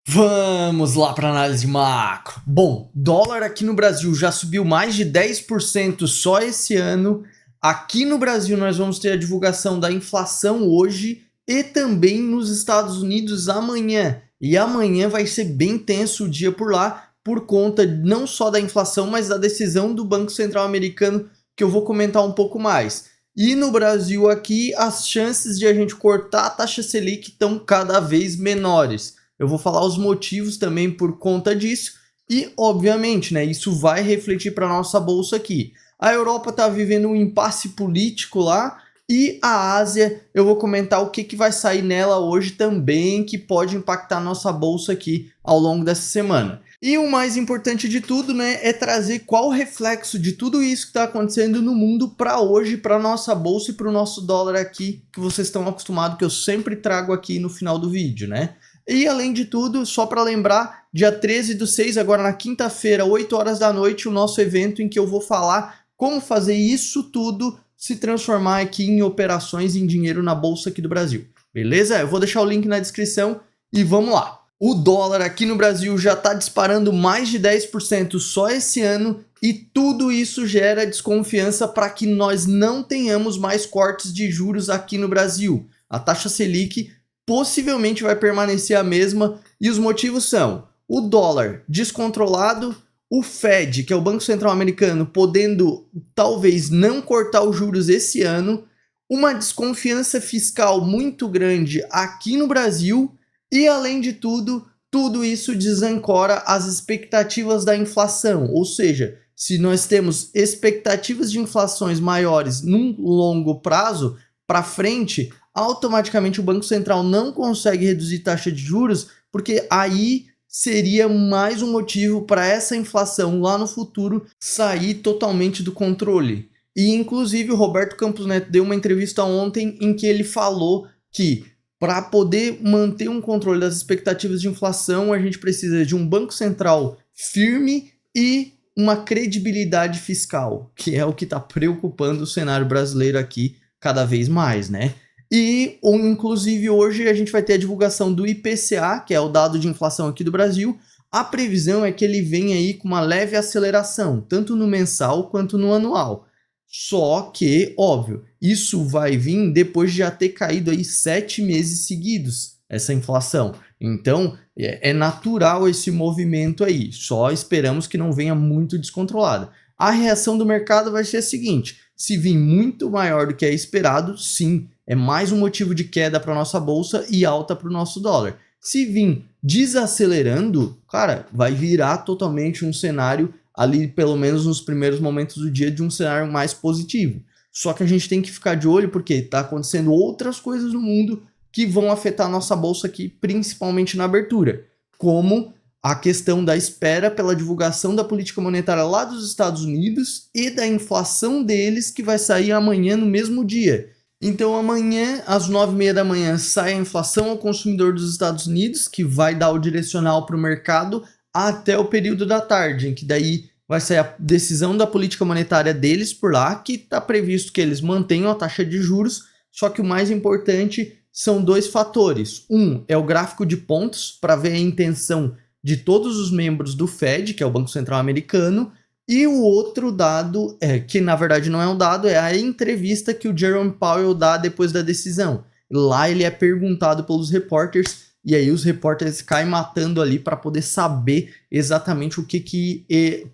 Vamos lá para análise macro. Bom, dólar aqui no Brasil já subiu mais de 10% só esse ano. Aqui no Brasil nós vamos ter a divulgação da inflação hoje e também nos Estados Unidos amanhã. E amanhã vai ser bem tenso o dia por lá, por conta não só da inflação, mas da decisão do Banco Central americano, que eu vou comentar um pouco mais. E no Brasil aqui, as chances de a gente cortar a taxa Selic estão cada vez menores. Eu vou falar os motivos também por conta disso e, obviamente, né, isso vai refletir para a nossa bolsa aqui. A Europa está vivendo um impasse político lá e a Ásia, eu vou comentar o que vai sair nela hoje também, que pode impactar a nossa bolsa aqui ao longo dessa semana. E o mais importante de tudo, né, é trazer qual o reflexo de tudo isso que está acontecendo no mundo para hoje, para a nossa bolsa e para o nosso dólar aqui, que vocês estão acostumados, que eu sempre trago aqui no final do vídeo, né? E além de tudo, só para lembrar, dia 13/6, agora na quinta-feira, 8 horas da noite, o nosso evento em que eu vou falar como fazer isso tudo se transformar aqui em operações em dinheiro na bolsa aqui do Brasil. Beleza? Eu vou deixar o link na descrição e vamos lá. O dólar aqui no Brasil já está disparando mais de 10% só esse ano e tudo isso gera desconfiança para que nós não tenhamos mais cortes de juros aqui no Brasil. A taxa Selic possivelmente vai permanecer a mesma e os motivos são o dólar descontrolado, o Fed, que é o Banco Central Americano, podendo talvez não cortar os juros esse ano, uma desconfiança fiscal muito grande aqui no Brasil e, além de tudo, tudo isso desancora as expectativas da inflação, ou seja, se nós temos expectativas de inflações maiores num longo prazo, para frente, automaticamente o Banco Central não consegue reduzir taxa de juros, porque aí seria mais um motivo para essa inflação lá no futuro sair totalmente do controle. E inclusive o Roberto Campos Neto deu uma entrevista ontem em que ele falou que para poder manter um controle das expectativas de inflação, a gente precisa de um Banco Central firme e uma credibilidade fiscal, que é o que está preocupando o cenário brasileiro aqui cada vez mais, né? E, inclusive, hoje a gente vai ter a divulgação do IPCA, que é o dado de inflação aqui do Brasil. A previsão é que ele venha aí com uma leve aceleração, tanto no mensal quanto no anual. Só que, óbvio, isso vai vir depois de já ter caído aí 7 meses seguidos, essa inflação. Então, é natural esse movimento aí, só esperamos que não venha muito descontrolada. A reação do mercado vai ser a seguinte: se vir muito maior do que é esperado, sim, é mais um motivo de queda para a nossa bolsa e alta para o nosso dólar. Se vir desacelerando, cara, vai virar totalmente um cenário ali, pelo menos nos primeiros momentos do dia, de um cenário mais positivo. Só que a gente tem que ficar de olho porque está acontecendo outras coisas no mundo que vão afetar a nossa bolsa aqui, principalmente na abertura, como a questão da espera pela divulgação da política monetária lá dos Estados Unidos e da inflação deles, que vai sair amanhã no mesmo dia. Então amanhã, às 9h30 da manhã, sai a inflação ao consumidor dos Estados Unidos, que vai dar o direcional para o mercado até o período da tarde, em que daí vai sair a decisão da política monetária deles por lá, que está previsto que eles mantenham a taxa de juros, só que o mais importante são dois fatores. Um é o gráfico de pontos, para ver a intenção de todos os membros do Fed, que é o Banco Central Americano, e o outro dado, que na verdade não é um dado, é a entrevista que o Jerome Powell dá depois da decisão. Lá ele é perguntado pelos repórteres, e aí os repórteres caem matando ali para poder saber exatamente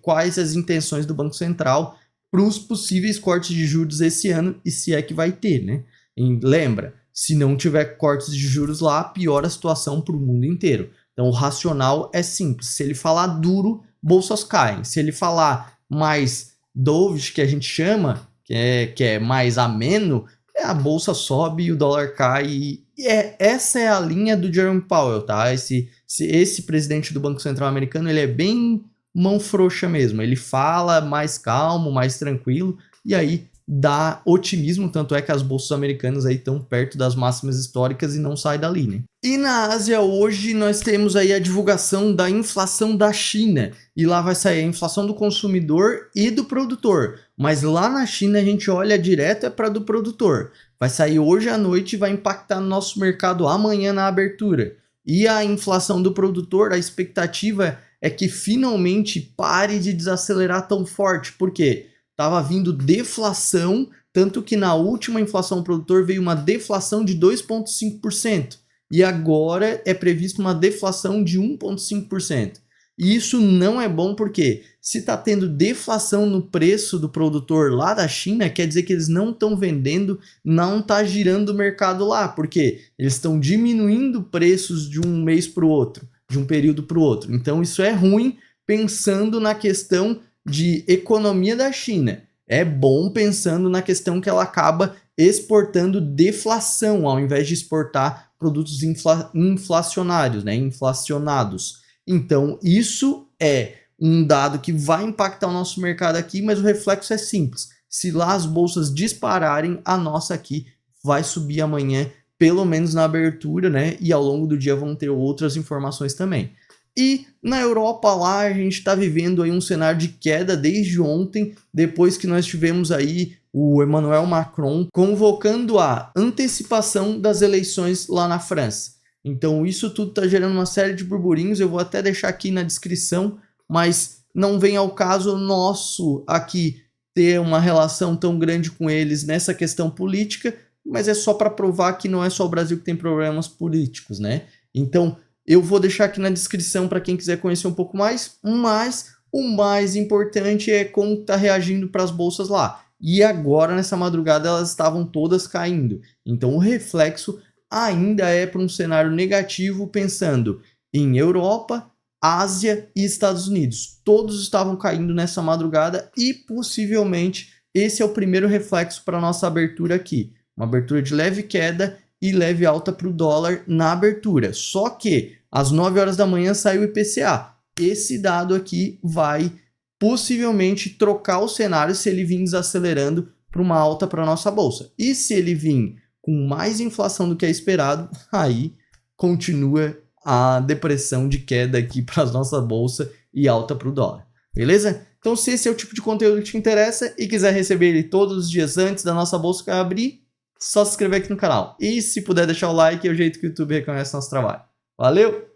quais as intenções do Banco Central para os possíveis cortes de juros esse ano, e se é que vai ter, né? E lembra, se não tiver cortes de juros lá, piora a situação para o mundo inteiro. Então o racional é simples, se ele falar duro, bolsas caem. Se ele falar mais dovish, que a gente chama, que é mais ameno, a bolsa sobe e o dólar cai. E essa é a linha do Jerome Powell, tá? Esse presidente do Banco Central Americano, ele é bem mão frouxa mesmo. Ele fala mais calmo, mais tranquilo, e aí dá otimismo, tanto é que as bolsas americanas aí estão perto das máximas históricas e não sai dali, né? E na Ásia hoje nós temos aí a divulgação da inflação da China, e lá vai sair a inflação do consumidor e do produtor, mas lá na China a gente olha direto para do produtor. Vai sair hoje à noite e vai impactar no nosso mercado amanhã na abertura. E a inflação do produtor, a expectativa é que finalmente pare de desacelerar tão forte. Por quê? Estava vindo deflação, tanto que na última inflação do produtor veio uma deflação de 2,5%. E agora é previsto uma deflação de 1,5%. E isso não é bom porque se está tendo deflação no preço do produtor lá da China, quer dizer que eles não estão vendendo, não está girando o mercado lá, porque eles estão diminuindo preços de um mês para o outro, de um período para o outro. Então isso é ruim pensando na questão de economia da China. É bom pensando na questão que ela acaba exportando deflação ao invés de exportar produtos inflacionários, né? Inflacionados. Então, isso é um dado que vai impactar o nosso mercado aqui, mas o reflexo é simples. Se lá as bolsas dispararem, a nossa aqui vai subir amanhã, pelo menos na abertura, né? E ao longo do dia vão ter outras informações também. E na Europa lá a gente está vivendo aí um cenário de queda desde ontem, depois que nós tivemos aí o Emmanuel Macron convocando a antecipação das eleições lá na França. Então isso tudo está gerando uma série de burburinhos, eu vou até deixar aqui na descrição, mas não vem ao caso nosso aqui ter uma relação tão grande com eles nessa questão política, mas é só para provar que não é só o Brasil que tem problemas políticos, né? Então eu vou deixar aqui na descrição para quem quiser conhecer um pouco mais, mas o mais importante é como está reagindo para as bolsas lá. E agora, nessa madrugada, elas estavam todas caindo. Então o reflexo ainda é para um cenário negativo, pensando em Europa, Ásia e Estados Unidos. Todos estavam caindo nessa madrugada e possivelmente esse é o primeiro reflexo para a nossa abertura aqui. Uma abertura de leve queda e leve alta para o dólar na abertura. Só que às 9 horas da manhã saiu o IPCA. Esse dado aqui vai possivelmente trocar o cenário se ele vir desacelerando para uma alta para a nossa bolsa. E se ele vir com mais inflação do que é esperado, aí continua a depressão de queda aqui para a nossa bolsa e alta para o dólar. Beleza? Então se esse é o tipo de conteúdo que te interessa e quiser receber ele todos os dias antes da nossa bolsa que abrir, só se inscrever aqui no canal. E se puder deixar o like, é o jeito que o YouTube reconhece nosso trabalho. Valeu!